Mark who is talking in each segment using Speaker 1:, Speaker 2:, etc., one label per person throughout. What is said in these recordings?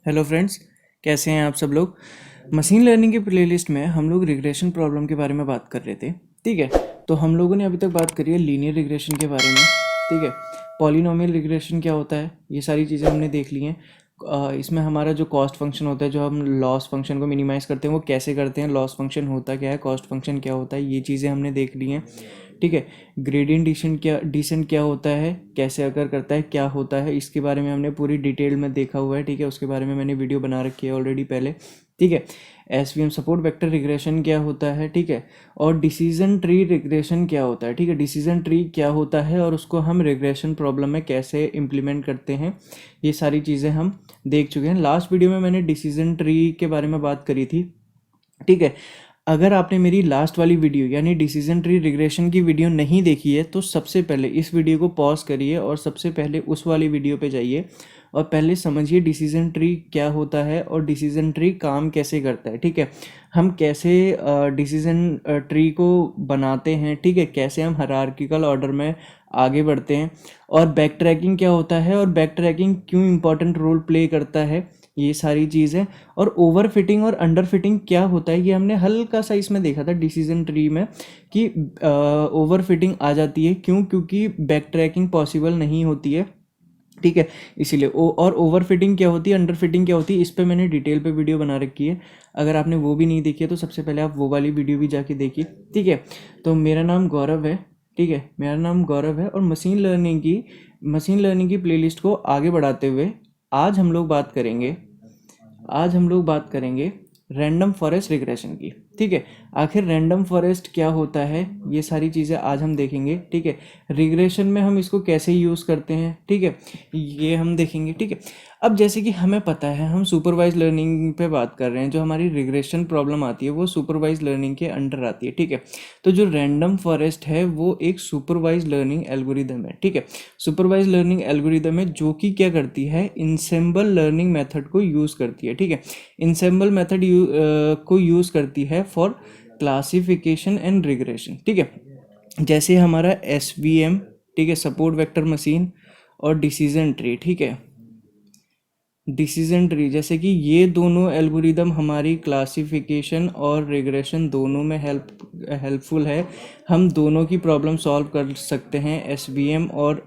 Speaker 1: Hello friends, कैसे हैं आप सब लोग। मशीन लर्निंग की प्लेलिस्ट में हम लोग रिग्रेशन प्रॉब्लम के बारे में बात कर रहे थे। ठीक है, तो हम लोगों ने अभी तक बात करी है लीनियर रिग्रेशन के बारे में। ठीक है, पॉलिनोमियल रिग्रेशन क्या होता है, ये सारी चीज़ें हमने देख ली हैं। इसमें हमारा जो कॉस्ट फंक्शन होता है, जो हम लॉस फंक्शन को मिनिमाइज़ करते हैं, वो कैसे करते हैं, लॉस फंक्शन होता क्या है, कॉस्ट फंक्शन क्या होता है, ये चीज़ें हमने देख ली हैं। ठीक है, ग्रेडियंट डिसेंट क्या होता है, कैसे अगर करता है, क्या होता है, इसके बारे में हमने पूरी डिटेल में देखा हुआ है। ठीक है, उसके बारे में मैंने वीडियो बना रखी है ऑलरेडी पहले। ठीक है, एसवीएम सपोर्ट वेक्टर रिग्रेशन क्या होता है। ठीक है, और डिसीजन ट्री रिग्रेशन क्या होता है। ठीक है, डिसीजन ट्री क्या होता है और उसको हम रिग्रेशन प्रॉब्लम में कैसे इम्प्लीमेंट करते हैं, ये सारी चीज़ें हम देख चुके हैं। लास्ट वीडियो में मैंने डिसीजन ट्री के बारे में बात करी थी। ठीक है, अगर आपने मेरी लास्ट वाली वीडियो यानी डिसीजन ट्री रिग्रेशन की वीडियो नहीं देखी है तो सबसे पहले इस वीडियो को पॉज करिए और सबसे पहले उस वाली वीडियो पे जाइए और पहले समझिए डिसीजन ट्री क्या होता है और डिसीजन ट्री काम कैसे करता है। ठीक है, हम कैसे डिसीजन ट्री को बनाते हैं। ठीक है, कैसे हम हायरार्किकल ऑर्डर में आगे बढ़ते हैं और बैक ट्रैकिंग क्या होता है और बैक ट्रैकिंग क्यों इंपॉर्टेंट रोल प्ले करता है, ये सारी चीज़ें। और ओवर फिटिंग और अंडर फिटिंग क्या होता है, ये हमने हल्का सा इसमें देखा था डिसीजन ट्री में कि ओवर फिटिंग आ जाती है क्यों, क्योंकि बैक ट्रैकिंग पॉसिबल नहीं होती है। ठीक है, इसीलिए और ओवर फिटिंग क्या होती है, अंडर फिटिंग क्या होती है, इस पे मैंने डिटेल पे वीडियो बना रखी है। अगर आपने वो भी नहीं देखी है तो सबसे पहले आप वो वाली वीडियो भी जाके देखिए। ठीक है, तो मेरा नाम गौरव है। ठीक है, मेरा नाम गौरव है और मशीन लर्निंग की प्लेलिस्ट को आगे बढ़ाते हुए आज हम लोग बात करेंगे आज हम लोग बात करेंगे रैंडम फॉरेस्ट रिग्रेशन की। ठीक है, आखिर रैंडम फॉरेस्ट क्या होता है, ये सारी चीज़ें आज हम देखेंगे। ठीक है, रिग्रेशन में हम इसको कैसे यूज़ करते हैं, ठीक है, ये हम देखेंगे। ठीक है, अब जैसे कि हमें पता है हम सुपरवाइज लर्निंग पे बात कर रहे हैं, जो हमारी रिग्रेशन प्रॉब्लम आती है वो सुपरवाइज लर्निंग के अंडर आती है। ठीक है, तो जो रैंडम फॉरेस्ट है वो एक सुपरवाइज लर्निंग एल्गोरिदम है। ठीक है, सुपरवाइज लर्निंग एल्गोरिदम है जो कि क्या करती है, इंसेम्बल लर्निंग मेथड को यूज़ करती है। ठीक है, इंसेम्बल मेथड को यूज़ करती है फॉर क्लासिफिकेशन एंड रिग्रेशन। ठीक है, जैसे हमारा एसवीएम, ठीक है, सपोर्ट वेक्टर मशीन और डिसीजन ट्री। ठीक है, डिसीजन ट्री जैसे कि ये दोनों एल्गोरिदम हमारी क्लासिफिकेशन और रिग्रेशन दोनों में हेल्पफुल है। हम दोनों की प्रॉब्लम सॉल्व कर सकते हैं, एसवीएम और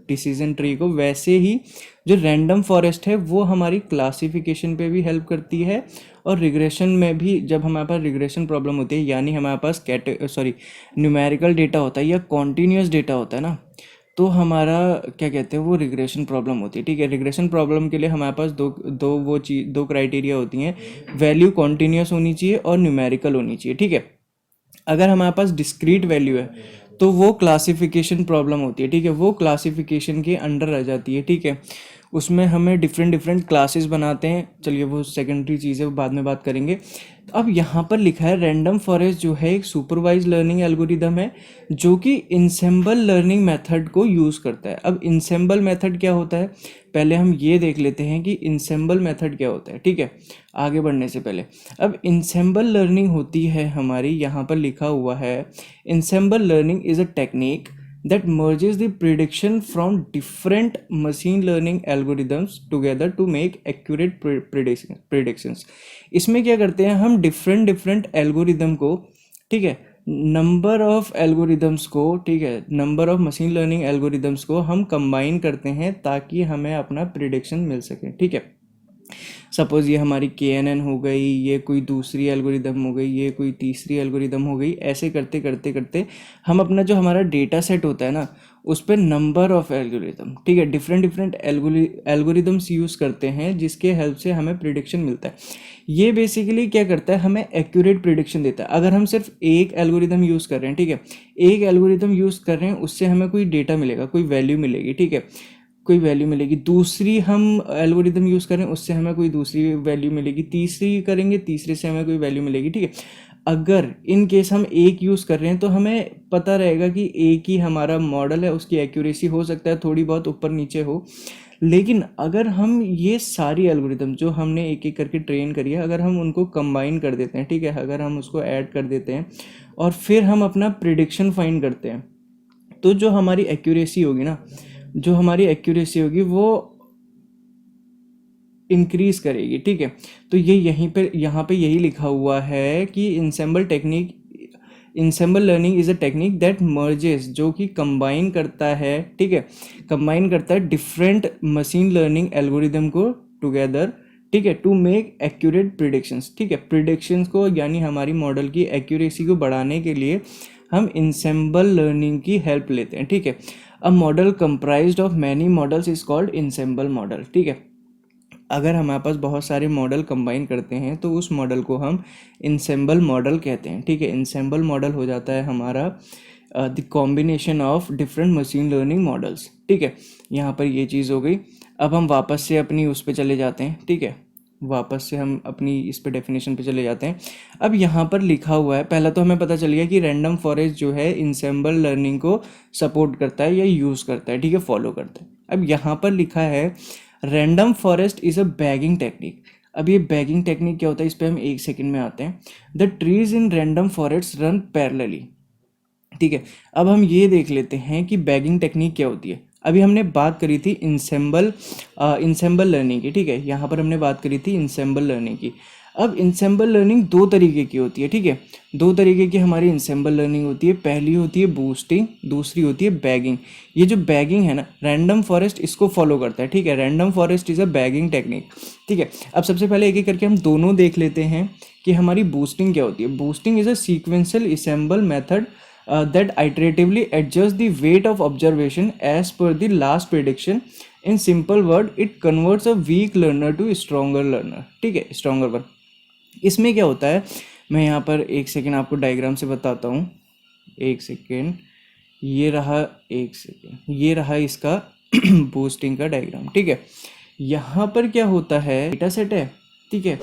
Speaker 1: डिसीजन ट्री को। वैसे ही जो रैंडम फॉरेस्ट है वो हमारी क्लासिफिकेशन पे भी हेल्प करती है और रिग्रेशन में भी। जब हमारे पास रिग्रेशन प्रॉब्लम होती है यानी हमारे पास न्यूमेरिकल डेटा होता है या कॉन्टीन्यूस डेटा होता है ना, तो हमारा क्या कहते हैं वो रिग्रेशन प्रॉब्लम होती है। ठीक है, रिग्रेशन प्रॉब्लम के लिए हमारे पास दो क्राइटेरिया होती हैं, वैल्यू कॉन्टीन्यूस होनी चाहिए और न्यूमेरिकल होनी चाहिए। ठीक है, अगर हमारे पास डिस्क्रीट वैल्यू है तो वो क्लासिफिकेशन प्रॉब्लम होती है। ठीक है, वो क्लासिफिकेशन के अंडर आ जाती है। ठीक है, उसमें हमें डिफरेंट डिफरेंट क्लासेस बनाते हैं, चलिए वो सेकेंडरी चीज़ है, वो बाद में बात करेंगे। तो अब यहाँ पर लिखा है रैंडम फॉरेस्ट जो है एक सुपरवाइज लर्निंग एल्गोरिदम है जो कि इंसेम्बल लर्निंग मेथड को यूज़ करता है। अब इंसेम्बल मेथड क्या होता है, पहले हम ये देख लेते हैं कि इंसेम्बल मेथड क्या होता है। ठीक है, आगे बढ़ने से पहले अब इंसेम्बल लर्निंग होती है हमारी, यहाँ पर लिखा हुआ है ensemble learning is a technique that merges the prediction from different machine learning algorithms together to make accurate predictions। इसमें क्या करते हैं हम डिफरेंट एल्गोरिदम को, ठीक है, नंबर ऑफ एल्गोरिदम्स को, ठीक है, number of machine learning algorithms को हम कंबाइन करते हैं ताकि हमें अपना प्रिडिक्शन मिल सके। ठीक है, सपोज़ ये हमारी KNN हो गई, ये कोई दूसरी एल्गोरिदम हो गई, ये कोई तीसरी एल्गोरिदम हो गई, ऐसे करते करते करते हम अपना जो हमारा डेटा सेट होता है ना उस पर नंबर ऑफ एल्गोरिदम, ठीक है, डिफरेंट एल्गोरिदम्स यूज़ करते हैं जिसके हेल्प से हमें प्रिडिक्शन मिलता है। ये बेसिकली क्या करता है, हमें एक्यूरेट प्रिडिक्शन देता है। अगर हम सिर्फ एक एल्गोरिदम यूज़ कर रहे हैं, ठीक है, एक एल्गोरिदम यूज़ कर रहे हैं, उससे हमें कोई डेटा मिलेगा, कोई वैल्यू मिलेगी। ठीक है, कोई वैल्यू मिलेगी, दूसरी हम एल्गोरिदम यूज़ करें उससे हमें कोई दूसरी वैल्यू मिलेगी, तीसरी करेंगे तीसरे से हमें कोई वैल्यू मिलेगी। ठीक है, अगर इन केस हम एक यूज़ कर रहे हैं तो हमें पता रहेगा कि एक ही हमारा मॉडल है, उसकी एक्यूरेसी हो सकता है थोड़ी बहुत ऊपर नीचे हो। लेकिन अगर हम ये सारी एल्गोरिदम जो हमने एक एक करके ट्रेन करी है, अगर हम उनको कंबाइन कर देते हैं, ठीक है, अगर हम उसको ऐड कर देते हैं और फिर हम अपना प्रिडिक्शन फाइंड करते हैं, तो जो हमारी एक्यूरेसी होगी ना, जो हमारी एक्यूरेसी होगी वो इंक्रीज करेगी, ठीक है। तो ये यहाँ पे यही लिखा हुआ है कि ensemble learning is a technique that merges, जो कि कंबाइन करता है, ठीक है, कंबाइन करता है डिफरेंट मशीन लर्निंग एल्गोरिदम को टुगेदर, ठीक है, टू मेक एक्यूरेट प्रिडिक्शंस, ठीक है। प्रिडिक्शंस को यानी हमारी मॉडल की एक्यूरेसी को बढ़ाने के लिए हम इंसेम्बल लर्निंग की हेल्प लेते हैं, ठीक है। A model comprised of many models is called ensemble model, ठीक है। अगर हमारे पास बहुत सारे मॉडल कंबाइन करते हैं तो उस मॉडल को हम इंसेम्बल मॉडल कहते हैं, ठीक है। इंसेम्बल मॉडल हो जाता है हमारा the combination of different machine learning models, ठीक है। यहाँ पर ये चीज़ हो गई। अब हम वापस से अपनी उस पर चले जाते हैं, ठीक है, वापस से हम अपनी इस पे डेफिनेशन पे चले जाते हैं। अब यहाँ पर लिखा हुआ है, पहला तो हमें पता चल गया कि रैंडम फॉरेस्ट जो है इंसेम्बल लर्निंग को सपोर्ट करता है या यूज़ करता है, ठीक है, फॉलो करता है। अब यहाँ पर लिखा है random forest is a bagging technique. अब ये बैगिंग टेक्निक क्या होता है, इस पर हम एक सेकंड में आते हैं। The trees in random forest run parallelly, ठीक है। अब हम ये देख लेते हैं कि बैगिंग टेक्निक क्या होती है। अभी हमने बात करी थी इंसेम्बल लर्निंग की, ठीक है, यहाँ पर हमने बात करी थी इंसेम्बल लर्निंग की। अब इंसेम्बल लर्निंग दो तरीके की होती है, ठीक है, दो तरीके की हमारी इंसेम्बल लर्निंग होती है। पहली होती है बूस्टिंग, दूसरी होती है बैगिंग। ये जो बैगिंग है ना, रैंडम फॉरेस्ट इसको फॉलो करता है, ठीक है। Random forest is a bagging technique, ठीक है। अब सबसे पहले एक एक करके हम दोनों देख लेते हैं कि हमारी बूस्टिंग क्या होती है। Boosting is a sequential assemble method that iteratively adjust the weight of observation as per the last prediction. In simple word, it converts a weak learner to a stronger learner, ठीक है, stronger one। इसमें क्या होता है, मैं यहाँ पर एक सेकेंड आपको डायग्राम से बताता हूँ। एक सेकेंड, ये रहा, एक सेकेंड, ये रहा इसका बूस्टिंग का डायग्राम, ठीक है। यहाँ पर क्या होता है, डेटा सेट है, ठीक है,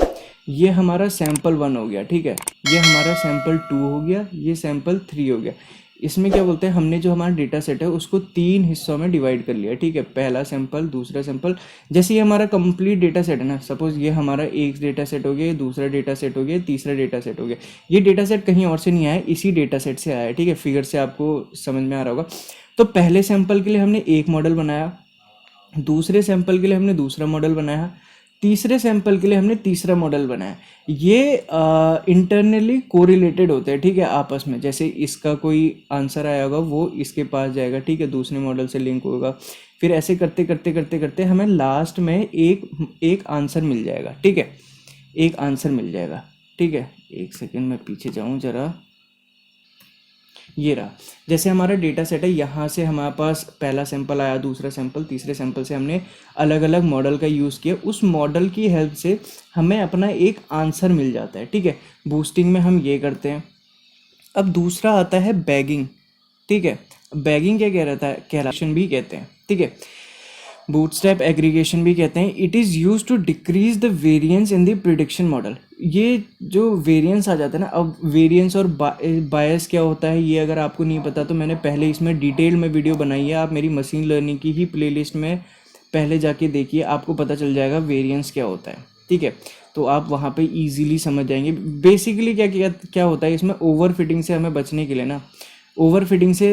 Speaker 1: ये हमारा सैंपल 1 हो गया, ठीक है, ये हमारा सैंपल 2 हो गया, ये सैंपल 3 हो गया। इसमें क्या बोलते हैं, हमने जो हमारा डेटा सेट है उसको 3 हिस्सों में डिवाइड कर लिया, ठीक है। पहला सैंपल, दूसरा सैंपल, जैसे ये हमारा कंप्लीट डेटा सेट है ना, सपोज ये हमारा एक डेटा सेट हो गया, दूसरा डेटा सेट हो गया, तीसरा डेटा सेट हो गया। ये डेटा सेट कहीं और से नहीं आया, इसी डेटा सेट से आया है, ठीक है। फिगर से आपको समझ में आ रहा होगा। तो पहले सैंपल के लिए हमने एक मॉडल बनाया, दूसरे सैंपल के लिए हमने दूसरा मॉडल बनाया, तीसरे सैंपल के लिए हमने तीसरा मॉडल बनाया। ये इंटरनली कोरिलेटेड होते हैं, ठीक है, आपस में। जैसे इसका कोई आंसर आया होगा वो इसके पास जाएगा, ठीक है, दूसरे मॉडल से लिंक होगा। फिर ऐसे करते करते करते करते हमें लास्ट में एक आंसर मिल जाएगा, ठीक है, एक आंसर मिल जाएगा, ठीक है। एक सेकेंड मैं पीछे जाऊँ जरा, ये रहा। जैसे हमारा डेटा सेट है, यहाँ से हमारे पास पहला सैंपल आया, दूसरा सैंपल, तीसरे सैंपल से हमने अलग अलग मॉडल का यूज़ किया। उस मॉडल की हेल्प से हमें अपना एक आंसर मिल जाता है, ठीक है। बूस्टिंग में हम ये करते हैं। अब दूसरा आता है बैगिंग, ठीक है। बैगिंग क्या कह रहा है, कैलकुलेशन भी कहते हैं, ठीक है, बूटस्ट्रैप एग्रीगेशन भी कहते हैं। It is use to decrease the variance in the prediction model. ये जो वेरिएंस आ जाता है ना, अब वेरिएंस और बायस क्या होता है ये अगर आपको नहीं पता तो मैंने पहले इसमें डिटेल में वीडियो बनाई है, आप मेरी मशीन लर्निंग की ही प्लेलिस्ट में पहले जाके देखिए, आपको पता चल जाएगा वेरिएंस क्या होता है, ठीक है। तो आप वहाँ पे इजीली समझ जाएंगे। बेसिकली क्या क्या क्या होता है इसमें, ओवर फिटिंग से हमें बचने के लिए ना, ओवर फिटिंग से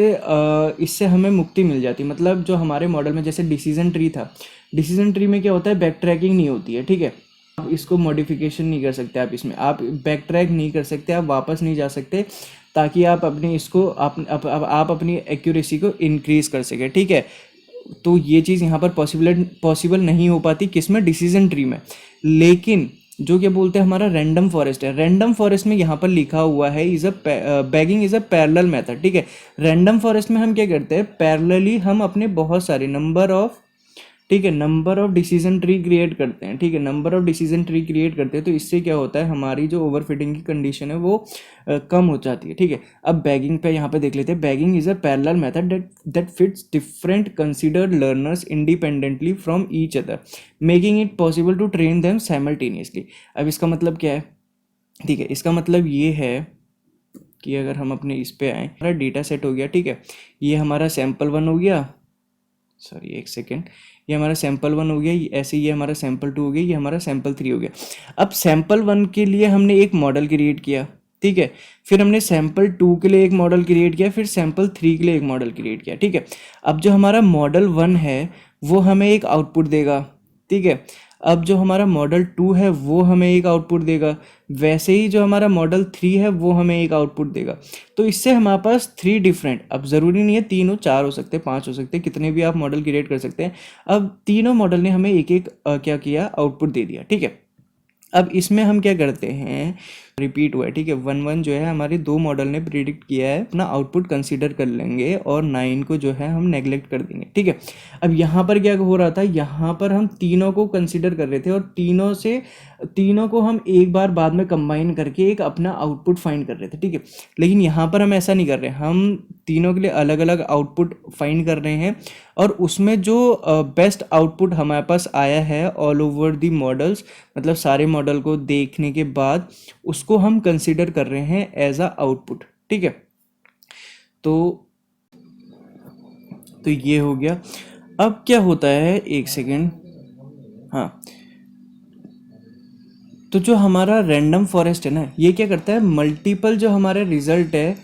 Speaker 1: इससे हमें मुक्ति मिल जाती है। मतलब जो हमारे मॉडल में जैसे डिसीजन ट्री था, डिसीजन ट्री में क्या होता है, बैक ट्रैकिंग नहीं होती है, ठीक है। आप इसको मॉडिफिकेशन नहीं कर सकते, आप इसमें आप बैक ट्रैक नहीं कर सकते, आप वापस नहीं जा सकते, ताकि आप अपने इसको आप अपनी एक्यूरेसी को इंक्रीज कर सके, ठीक है। तो ये चीज़ यहाँ पर पॉसिबल नहीं हो पाती किसमें, डिसीजन ट्री में। लेकिन जो क्या बोलते हैं हमारा रैंडम फॉरेस्ट है, रैंडम फॉरेस्ट में यहाँ पर लिखा हुआ है bagging is a parallel method, ठीक है। रैंडम फॉरेस्ट में हम क्या करते हैं, पैरेलली हम अपने बहुत सारे number of decision tree create करते हैं, ठीक है, number of decision tree create करते हैं। तो इससे क्या होता है, हमारी जो ओवरफिटिंग की कंडीशन है वो कम हो जाती है, ठीक है। अब बैगिंग पे यहाँ पे देख लेते हैं। Bagging is a parallel method that fits different considered learners independently from each other, making it possible to train them simultaneously. अब इसका मतलब क्या है, ठीक है, इसका मतलब ये है कि अगर हम अपने इस पे आए, हमारा डेटा सेट हो गया, ठीक है, ये हमारा सैंपल 1 हो गया, सॉरी एक सेकेंड, ये हमारा सैंपल 1 हो गया, ऐसे ये हमारा सैंपल 2 हो गया, ये हमारा सैंपल 3 हो गया। अब सैंपल 1 के लिए हमने एक मॉडल क्रिएट किया, ठीक है, फिर हमने सैंपल 2 के लिए एक मॉडल क्रिएट किया, फिर सैंपल 3 के लिए एक मॉडल क्रिएट किया, ठीक है। अब जो हमारा मॉडल 1 है वो हमें एक आउटपुट देगा, ठीक है। अब जो हमारा मॉडल 2 है वो हमें एक आउटपुट देगा, वैसे ही जो हमारा मॉडल 3 है वो हमें एक आउटपुट देगा। तो इससे हमारे पास 3 डिफरेंट, अब ज़रूरी नहीं है 3 हो, 4 हो सकते हैं, 5 हो सकते हैं, कितने भी आप मॉडल क्रिएट कर सकते हैं। अब तीनों मॉडल ने हमें एक एक क्या किया, आउटपुट दे दिया, ठीक है। अब इसमें हम क्या करते हैं, रिपीट हुआ है, ठीक है। 1 1 जो है हमारे 2 मॉडल ने प्रिडिक्ट किया है, अपना आउटपुट कंसीडर कर लेंगे और 9 को जो है हम नेग्लेक्ट कर देंगे, ठीक है। अब यहाँ पर क्या हो रहा था, यहाँ पर हम तीनों को कंसीडर कर रहे थे और तीनों को हम एक बार बाद में कंबाइन करके एक अपना आउटपुट फाइंड कर रहे थे, ठीक है। लेकिन यहाँ पर हम ऐसा नहीं कर रहे, हम तीनों के लिए अलग अलग आउटपुट फाइंड कर रहे हैं और उसमें जो बेस्ट आउटपुट हमारे पास आया है ऑल ओवर दी मॉडल्स, मतलब सारे मॉडल को देखने के बाद उसको हम कंसीडर कर रहे हैं एज अ आउटपुट, ठीक है। तो ये हो गया। अब क्या होता है, एक सेकेंड, हाँ, तो जो हमारा रैंडम फॉरेस्ट है ना, ये क्या करता है, मल्टीपल जो हमारे रिजल्ट है,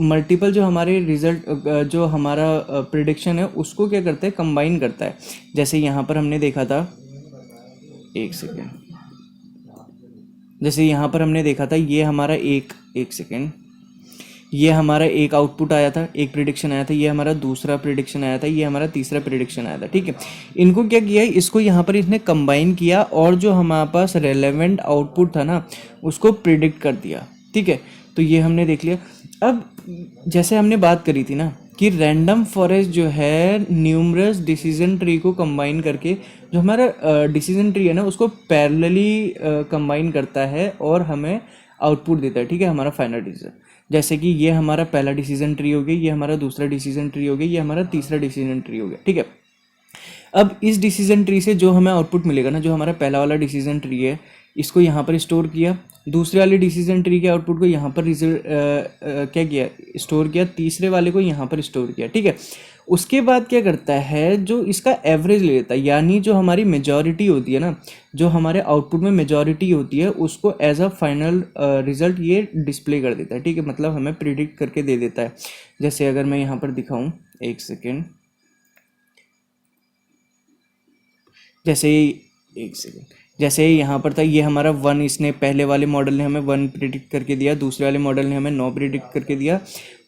Speaker 1: मल्टीपल जो हमारे रिजल्ट जो हमारा प्रिडिक्शन है उसको क्या करता है, कंबाइन करता है। जैसे यहाँ पर हमने देखा था, एक सेकेंड, जैसे यहाँ पर हमने देखा था ये हमारा एक सेकेंड, ये हमारा एक आउटपुट आया था, एक प्रिडिक्शन आया था, ये हमारा दूसरा प्रिडिक्शन आया था, ये हमारा तीसरा प्रिडिक्शन आया था, ठीक है। इनको क्या किया, इसको यहाँ पर इसने कंबाइन किया और जो हमारे पास रेलेवेंट आउटपुट था ना उसको प्रिडिक्ट कर दिया, ठीक है। तो ये हमने देख लिया। अब जैसे हमने बात करी थी ना कि रैंडम फॉरेस्ट जो है न्यूमरस डिसीजन ट्री को कंबाइन करके जो हमारा डिसीजन ट्री है ना उसको पैरेलली कंबाइन करता है और हमें आउटपुट देता है, ठीक है, हमारा फाइनल डिसीजन। जैसे कि ये हमारा पहला डिसीजन ट्री हो गया, ये हमारा दूसरा डिसीजन ट्री हो गया, ये हमारा तीसरा डिसीजन ट्री हो गया, ठीक है। अब इस डिसीजन ट्री से जो हमें आउटपुट मिलेगा ना, जो हमारा पहला वाला डिसीजन ट्री है, इसको यहाँ पर स्टोर किया, दूसरे वाले डिसीजन ट्री के आउटपुट को यहाँ पर क्या किया, स्टोर किया, तीसरे वाले को यहाँ पर स्टोर किया, ठीक है। उसके बाद क्या करता है, जो इसका एवरेज ले लेता है, यानी जो हमारी मेजॉरिटी होती है ना, जो हमारे आउटपुट में मेजॉरिटी होती है उसको एज अ फाइनल रिजल्ट ये डिस्प्ले कर देता है, ठीक है, मतलब हमें प्रिडिक्ट करके दे देता है। जैसे अगर मैं यहाँ पर दिखाऊं, एक सेकेंड, जैसे यहाँ पर था, ये हमारा 1, इसने पहले वाले मॉडल ने हमें 1 प्रिडिक्ट करके दिया, दूसरे वाले मॉडल ने हमें 9 प्रिडिक्ट करके दिया,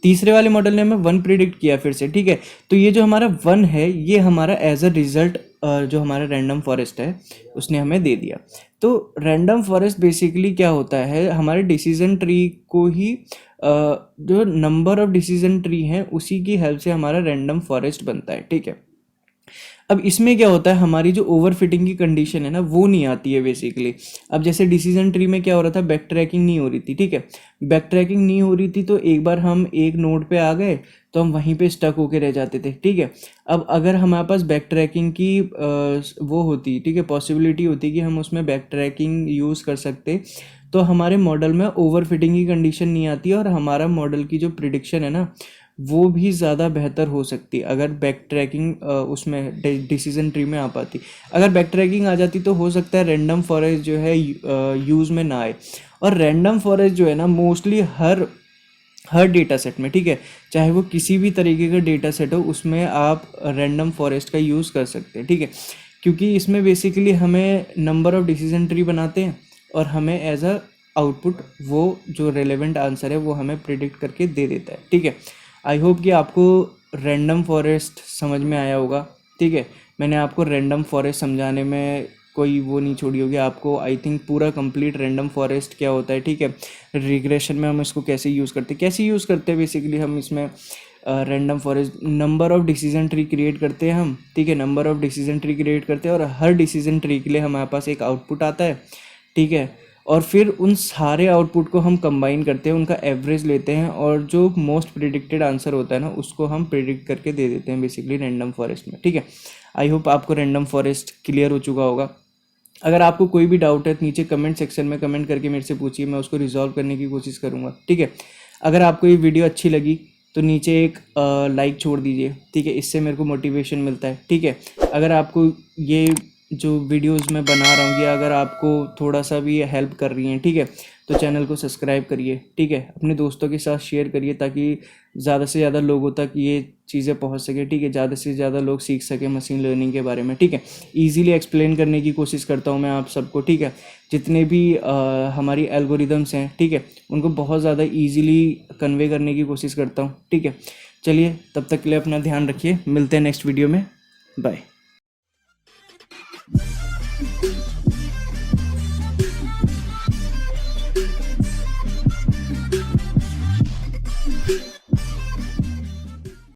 Speaker 1: तीसरे वाले मॉडल ने हमें 1 प्रिडिक्ट किया फिर से, ठीक है। तो ये जो हमारा 1 है ये हमारा एज अ रिजल्ट जो हमारा रैंडम फॉरेस्ट है उसने हमें दे दिया। तो रैंडम फॉरेस्ट बेसिकली क्या होता है, हमारे डिसीजन ट्री को ही जो नंबर ऑफ डिसीजन ट्री हैं उसी की हेल्प से हमारा रैंडम फॉरेस्ट बनता है, ठीक है। अब इसमें क्या होता है, हमारी जो ओवर फिटिंग की कंडीशन है ना वो नहीं आती है बेसिकली। अब जैसे डिसीजन ट्री में क्या हो रहा था, बैक ट्रैकिंग नहीं हो रही थी, ठीक है, बैक ट्रैकिंग नहीं हो रही थी तो एक बार हम एक नोड पे आ गए तो हम वहीं पे स्टक होके रह जाते थे, ठीक है। अब अगर हमारे पास बैक ट्रैकिंग की वो होती, ठीक है, पॉसिबिलिटी होती कि हम उसमें बैक ट्रैकिंग यूज़ कर सकते, तो हमारे मॉडल में ओवर फिटिंग की कंडीशन नहीं आती और हमारा मॉडल की जो प्रिडिक्शन है ना वो भी ज़्यादा बेहतर हो सकती अगर बैक ट्रैकिंग उसमें डिसीजन ट्री में आ पाती। अगर बैक ट्रैकिंग आ जाती तो हो सकता है रैंडम फॉरेस्ट जो है यूज़ में ना आए। और रैंडम फॉरेस्ट जो है ना मोस्टली हर डेटा सेट में, ठीक है, चाहे वो किसी भी तरीके का डेटा सेट हो उसमें आप रैंडम फॉरेस्ट का यूज़ कर सकते हैं, ठीक है, क्योंकि इसमें बेसिकली हमें नंबर ऑफ डिसीजन ट्री बनाते हैं और हमें एज अ आउटपुट वो जो रेलेवेंट आंसर है वो हमें प्रिडिक्ट करके दे देता है, ठीक है। आई होप कि आपको रैंडम फॉरेस्ट समझ में आया होगा, ठीक है। मैंने आपको रैंडम फॉरेस्ट समझाने में कोई वो नहीं छोड़ी होगी, आपको आई थिंक पूरा कंप्लीट रैंडम फॉरेस्ट क्या होता है, ठीक है, रिग्रेशन में हम इसको कैसे यूज़ करते हैं बेसिकली हम इसमें random forest number of decision tree create करते हैं हम, ठीक है, number of decision tree create करते हैं और हर डिसीजन ट्री के लिए हमारे पास एक आउटपुट आता है, ठीक है, और फिर उन सारे आउटपुट को हम कंबाइन करते हैं, उनका एवरेज लेते हैं और जो मोस्ट प्रिडिक्टेड आंसर होता है ना उसको हम प्रिडिक्ट करके दे देते हैं बेसिकली रैंडम फॉरेस्ट में, ठीक है। आई होप आपको रैंडम फॉरेस्ट क्लियर हो चुका होगा। अगर आपको कोई भी डाउट है तो नीचे कमेंट सेक्शन में कमेंट करके मेरे से पूछिए, मैं उसको रिजॉल्व करने की कोशिश करूँगा, ठीक है। अगर आपको ये वीडियो अच्छी लगी तो नीचे एक लाइक छोड़ दीजिए, ठीक है, इससे मेरे को मोटिवेशन मिलता है, ठीक है। अगर आपको ये जो वीडियोस मैं बना रहा हूँ ये अगर आपको थोड़ा सा भी हेल्प कर रही हैं, ठीक है, तो चैनल को सब्सक्राइब करिए, ठीक है, अपने दोस्तों के साथ शेयर करिए ताकि ज़्यादा से ज़्यादा लोगों तक ये चीज़ें पहुंच सके, ठीक है, ज़्यादा से ज़्यादा लोग सीख सके मशीन लर्निंग के बारे में, ठीक है। ईजीली एक्सप्लेन करने की कोशिश करता हूँ मैं आप सबको, ठीक है। जितने भी हमारी एल्गोरिदम्स हैं, ठीक है, उनको बहुत ज़्यादा ईजीली कन्वे करने की कोशिश करता हूँ, ठीक है। चलिए, तब तक के लिए अपना ध्यान रखिए, मिलते हैं नेक्स्ट वीडियो में, बाय।